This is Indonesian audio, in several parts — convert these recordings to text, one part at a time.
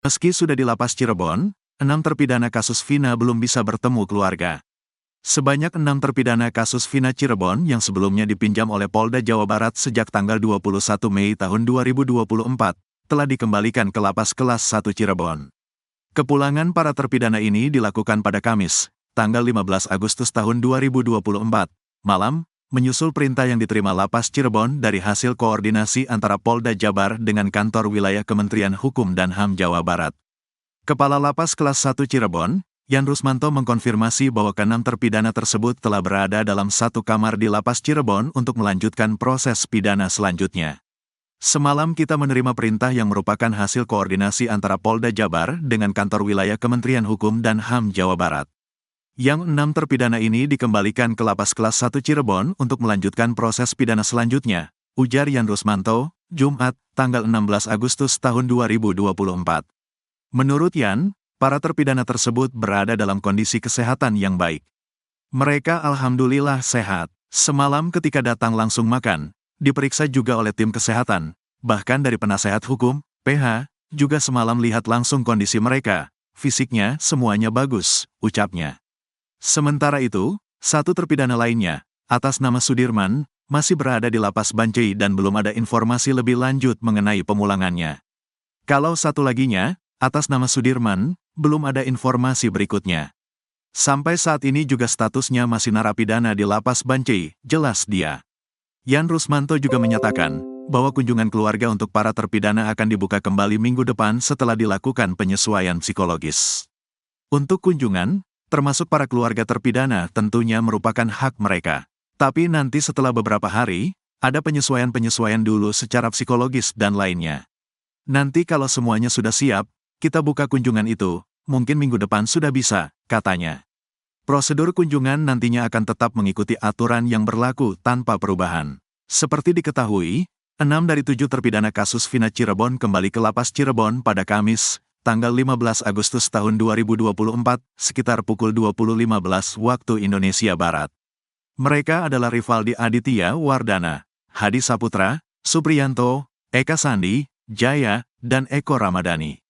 Meski sudah di lapas Cirebon, 6 terpidana kasus Vina belum bisa bertemu keluarga. Sebanyak 6 terpidana kasus Vina Cirebon yang sebelumnya dipinjam oleh Polda Jawa Barat sejak tanggal 21 Mei tahun 2024, telah dikembalikan ke lapas kelas 1 Cirebon. Kepulangan para terpidana ini dilakukan pada Kamis, tanggal 15 Agustus tahun 2024, malam, menyusul perintah yang diterima lapas Cirebon dari hasil koordinasi antara Polda Jabar dengan kantor wilayah Kementerian Hukum dan HAM Jawa Barat. Kepala Lapas Kelas 1 Cirebon, Yan Rusmanto mengkonfirmasi bahwa ke-6 terpidana tersebut telah berada dalam satu kamar di Lapas Cirebon untuk melanjutkan proses pidana selanjutnya. Semalam kita menerima perintah yang merupakan hasil koordinasi antara Polda Jabar dengan kantor wilayah Kementerian Hukum dan HAM Jawa Barat. Yang 6 terpidana ini dikembalikan ke Lapas Kelas 1 Cirebon untuk melanjutkan proses pidana selanjutnya, ujar Yan Rusmanto, Jumat, tanggal 16 Agustus tahun 2024. Menurut Yan, para terpidana tersebut berada dalam kondisi kesehatan yang baik. Mereka alhamdulillah sehat. Semalam ketika datang langsung makan, diperiksa juga oleh tim kesehatan, bahkan dari penasehat hukum, PH, juga semalam lihat langsung kondisi mereka, fisiknya semuanya bagus, ucapnya. Sementara itu, satu terpidana lainnya, atas nama Sudirman, masih berada di Lapas Bancai dan belum ada informasi lebih lanjut mengenai pemulangannya. Kalau satu laginya, atas nama Sudirman, belum ada informasi berikutnya. Sampai saat ini juga statusnya masih narapidana di Lapas Bancai, jelas dia. Yan Rusmanto juga menyatakan bahwa kunjungan keluarga untuk para terpidana akan dibuka kembali minggu depan setelah dilakukan penyesuaian psikologis. Untuk kunjungan, termasuk para keluarga terpidana tentunya merupakan hak mereka. Tapi nanti setelah beberapa hari, ada penyesuaian-penyesuaian dulu secara psikologis dan lainnya. Nanti kalau semuanya sudah siap, kita buka kunjungan itu, mungkin minggu depan sudah bisa, katanya. Prosedur kunjungan nantinya akan tetap mengikuti aturan yang berlaku tanpa perubahan. Seperti diketahui, 6 dari 7 terpidana kasus Vina Cirebon kembali ke Lapas Cirebon pada Kamis, tanggal 15 Agustus tahun 2024, sekitar pukul 20.15 waktu Indonesia Barat. Mereka adalah Rivaldi Aditya Wardana, Hadi Saputra, Supriyanto, Eka Sandi, Jaya, dan Eko Ramadhani.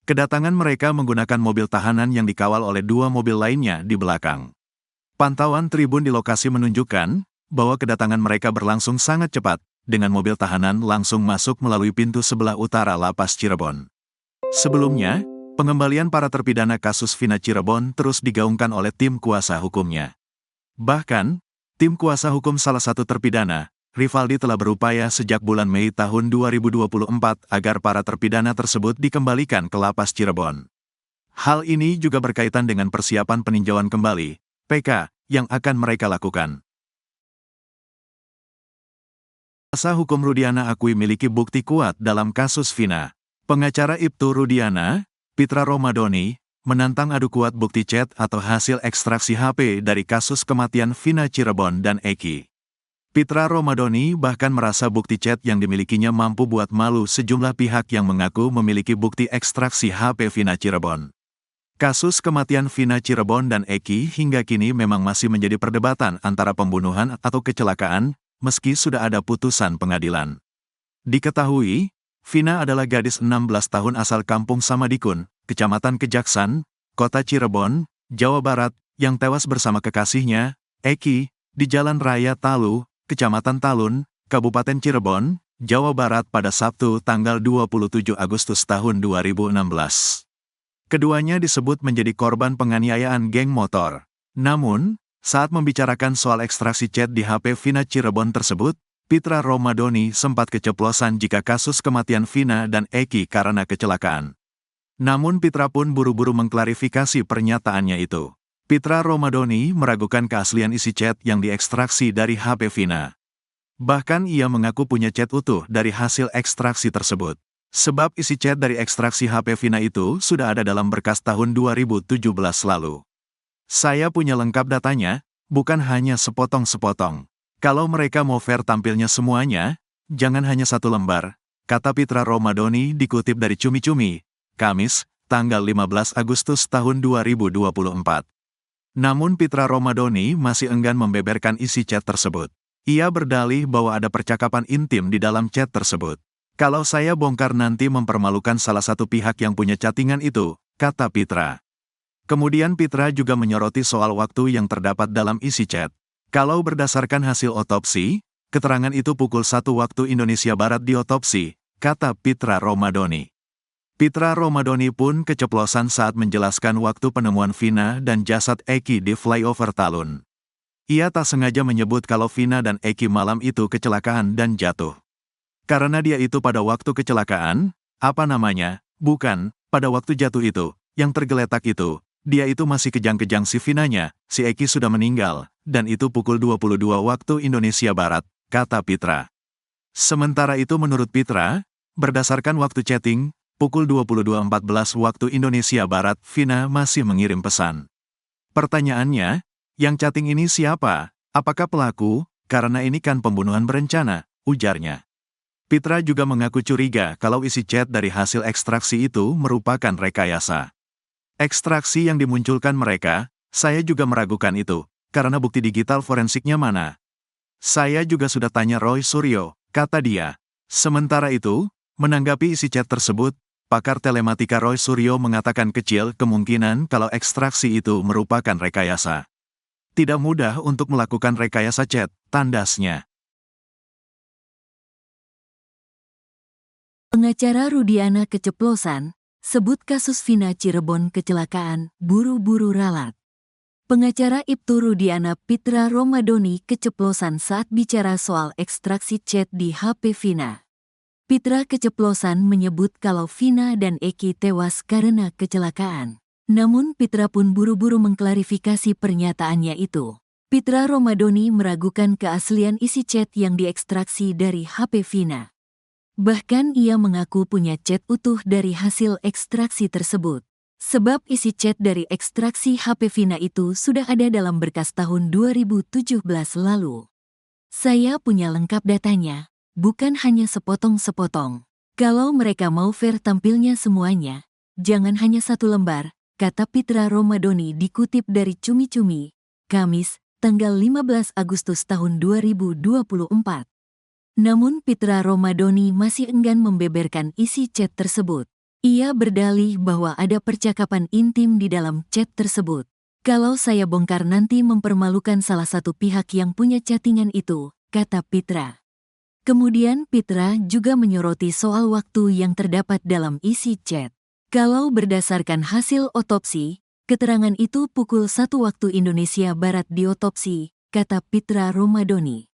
Kedatangan mereka menggunakan mobil tahanan yang dikawal oleh 2 mobil lainnya di belakang. Pantauan tribun di lokasi menunjukkan bahwa kedatangan mereka berlangsung sangat cepat, dengan mobil tahanan langsung masuk melalui pintu sebelah utara Lapas Cirebon. Sebelumnya, pengembalian para terpidana kasus Vina Cirebon terus digaungkan oleh tim kuasa hukumnya. Bahkan, tim kuasa hukum salah satu terpidana, Rivaldi telah berupaya sejak bulan Mei tahun 2024 agar para terpidana tersebut dikembalikan ke Lapas Cirebon. Hal ini juga berkaitan dengan persiapan peninjauan kembali, PK, yang akan mereka lakukan. Kuasa hukum Rudiana akui miliki bukti kuat dalam kasus Vina. Pengacara Ibtu Rudiana, Pitra Romadoni, menantang adu kuat bukti chat atau hasil ekstraksi HP dari kasus kematian Vina Cirebon dan Eki. Pitra Romadoni bahkan merasa bukti chat yang dimilikinya mampu buat malu sejumlah pihak yang mengaku memiliki bukti ekstraksi HP Vina Cirebon. Kasus kematian Vina Cirebon dan Eki hingga kini memang masih menjadi perdebatan antara pembunuhan atau kecelakaan, meski sudah ada putusan pengadilan. Diketahui, Vina adalah gadis 16 tahun asal Kampung Samadikun, Kecamatan Kejaksan, Kota Cirebon, Jawa Barat, yang tewas bersama kekasihnya, Eki, di Jalan Raya Talu, Kecamatan Talun, Kabupaten Cirebon, Jawa Barat pada Sabtu tanggal 27 Agustus tahun 2016. Keduanya disebut menjadi korban penganiayaan geng motor. Namun, saat membicarakan soal ekstraksi chat di HP Vina Cirebon tersebut, Pitra Romadoni sempat keceplosan jika kasus kematian Vina dan Eki karena kecelakaan. Namun Pitra pun buru-buru mengklarifikasi pernyataannya itu. Pitra Romadoni meragukan keaslian isi chat yang diekstraksi dari HP Vina. Bahkan ia mengaku punya chat utuh dari hasil ekstraksi tersebut. Sebab isi chat dari ekstraksi HP Vina itu sudah ada dalam berkas tahun 2017 lalu. Saya punya lengkap datanya, bukan hanya sepotong-sepotong. Kalau mereka mau fair tampilnya semuanya, jangan hanya satu lembar, kata Pitra Romadoni dikutip dari Cumi-Cumi, Kamis, tanggal 15 Agustus tahun 2024. Namun Pitra Romadoni masih enggan membeberkan isi chat tersebut. Ia berdalih bahwa ada percakapan intim di dalam chat tersebut. Kalau saya bongkar nanti mempermalukan salah satu pihak yang punya chattingan itu, kata Pitra. Kemudian Pitra juga menyoroti soal waktu yang terdapat dalam isi chat. Kalau berdasarkan hasil otopsi, keterangan itu pukul 1 waktu Indonesia Barat diotopsi, kata Pitra Romadoni. Pitra Romadoni pun keceplosan saat menjelaskan waktu penemuan Vina dan jasad Eki di flyover Talun. Ia tak sengaja menyebut kalau Vina dan Eki malam itu kecelakaan dan jatuh. Karena dia itu pada waktu kecelakaan, bukan, pada waktu jatuh itu, yang tergeletak itu, dia itu masih kejang-kejang si Vinanya, si Eki sudah meninggal, dan itu pukul 22 waktu Indonesia Barat, kata Pitra. Sementara itu menurut Pitra, berdasarkan waktu chatting, pukul 22.14 waktu Indonesia Barat, Vina masih mengirim pesan. Pertanyaannya, yang chatting ini siapa? Apakah pelaku? Karena ini kan pembunuhan berencana, ujarnya. Pitra juga mengaku curiga kalau isi chat dari hasil ekstraksi itu merupakan rekayasa. Ekstraksi yang dimunculkan mereka, saya juga meragukan itu, karena bukti digital forensiknya mana? Saya juga sudah tanya Roy Suryo, kata dia. Sementara itu, menanggapi isi chat tersebut, pakar telematika Roy Suryo mengatakan kecil kemungkinan kalau ekstraksi itu merupakan rekayasa. Tidak mudah untuk melakukan rekayasa chat, tandasnya. Pengacara Rudiana keceplosan, sebut kasus Vina Cirebon kecelakaan, buru-buru ralat. Pengacara Ibtu Rudiana Pitra Romadoni keceplosan saat bicara soal ekstraksi chat di HP Vina. Pitra keceplosan menyebut kalau Vina dan Eki tewas karena kecelakaan. Namun Pitra pun buru-buru mengklarifikasi pernyataannya itu. Pitra Romadoni meragukan keaslian isi chat yang diekstraksi dari HP Vina. Bahkan ia mengaku punya chat utuh dari hasil ekstraksi tersebut. Sebab isi chat dari ekstraksi HP Vina itu sudah ada dalam berkas tahun 2017 lalu. Saya punya lengkap datanya, bukan hanya sepotong-sepotong. Kalau mereka mau fair tampilnya semuanya, jangan hanya satu lembar, kata Pitra Romadoni dikutip dari Cumi-Cumi, Kamis, tanggal 15 Agustus tahun 2024. Namun Pitra Romadoni masih enggan membeberkan isi chat tersebut. Ia berdalih bahwa ada percakapan intim di dalam chat tersebut. Kalau saya bongkar nanti mempermalukan salah satu pihak yang punya chattingan itu, kata Pitra. Kemudian Pitra juga menyoroti soal waktu yang terdapat dalam isi chat. Kalau berdasarkan hasil otopsi, keterangan itu pukul 1 waktu Indonesia Barat diotopsi, kata Pitra Romadoni.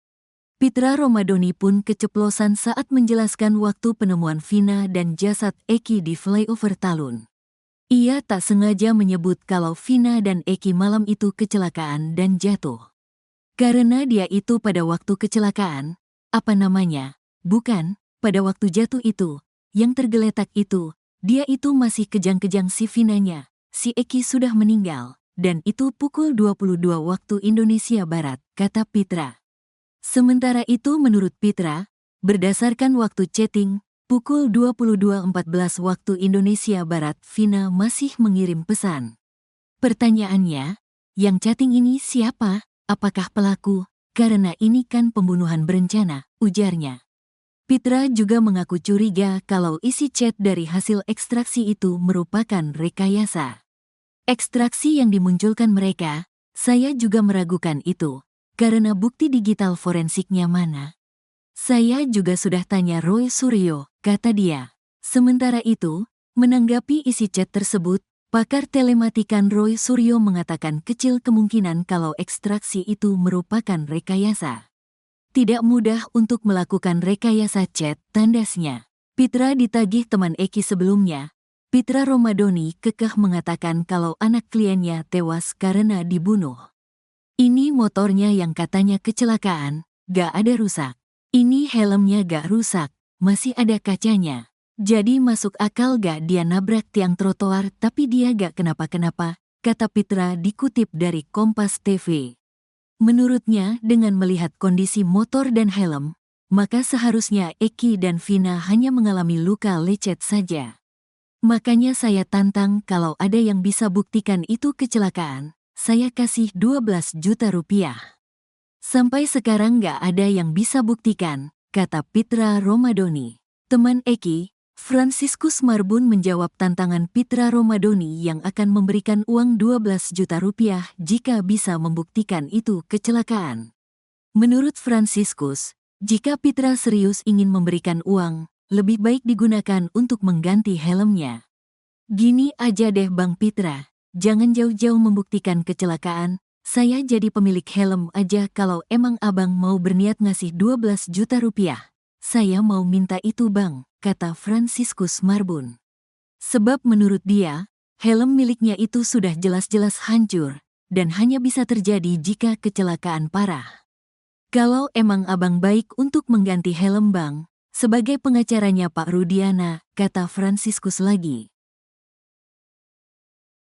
Pitra Romadoni pun keceplosan saat menjelaskan waktu penemuan Vina dan jasad Eki di flyover Talun. Ia tak sengaja menyebut kalau Vina dan Eki malam itu kecelakaan dan jatuh. Karena dia itu pada waktu kecelakaan, bukan, pada waktu jatuh itu, yang tergeletak itu, dia itu masih kejang-kejang si Vinanya, si Eki sudah meninggal, dan itu pukul 22 waktu Indonesia Barat, kata Pitra. Sementara itu menurut Pitra, berdasarkan waktu chatting, pukul 22.14 waktu Indonesia Barat Vina masih mengirim pesan. Pertanyaannya, yang chatting ini siapa? Apakah pelaku? Karena ini kan pembunuhan berencana, ujarnya. Pitra juga mengaku curiga kalau isi chat dari hasil ekstraksi itu merupakan rekayasa. Ekstraksi yang dimunculkan mereka, saya juga meragukan itu. Karena bukti digital forensiknya mana? Saya juga sudah tanya Roy Suryo, kata dia. Sementara itu, menanggapi isi chat tersebut, pakar telematikan Roy Suryo mengatakan kecil kemungkinan kalau ekstraksi itu merupakan rekayasa. Tidak mudah untuk melakukan rekayasa chat, tandasnya. Pitra ditagih teman Eki sebelumnya. Pitra Romadoni kekeh mengatakan kalau anak kliennya tewas karena dibunuh. Ini motornya yang katanya kecelakaan, gak ada rusak. Ini helmnya gak rusak, masih ada kacanya. Jadi masuk akal gak dia nabrak tiang trotoar tapi dia gak kenapa-kenapa, kata Pitra dikutip dari Kompas TV. Menurutnya dengan melihat kondisi motor dan helm, maka seharusnya Eki dan Vina hanya mengalami luka lecet saja. Makanya saya tantang kalau ada yang bisa buktikan itu kecelakaan. Saya kasih 12 juta rupiah. Sampai sekarang gak ada yang bisa buktikan, kata Pitra Romadoni. Teman Eki, Franciscus Marbun menjawab tantangan Pitra Romadoni yang akan memberikan uang 12 juta rupiah jika bisa membuktikan itu kecelakaan. Menurut Franciscus, jika Pitra serius ingin memberikan uang, lebih baik digunakan untuk mengganti helmnya. Gini aja deh Bang Pitra, jangan jauh-jauh membuktikan kecelakaan, saya jadi pemilik helm aja kalau emang abang mau berniat ngasih 12 juta rupiah. Saya mau minta itu bang, kata Franciscus Marbun. Sebab menurut dia, helm miliknya itu sudah jelas-jelas hancur, dan hanya bisa terjadi jika kecelakaan parah. Kalau emang abang baik untuk mengganti helm bang, sebagai pengacaranya Pak Rudiana, kata Franciscus lagi.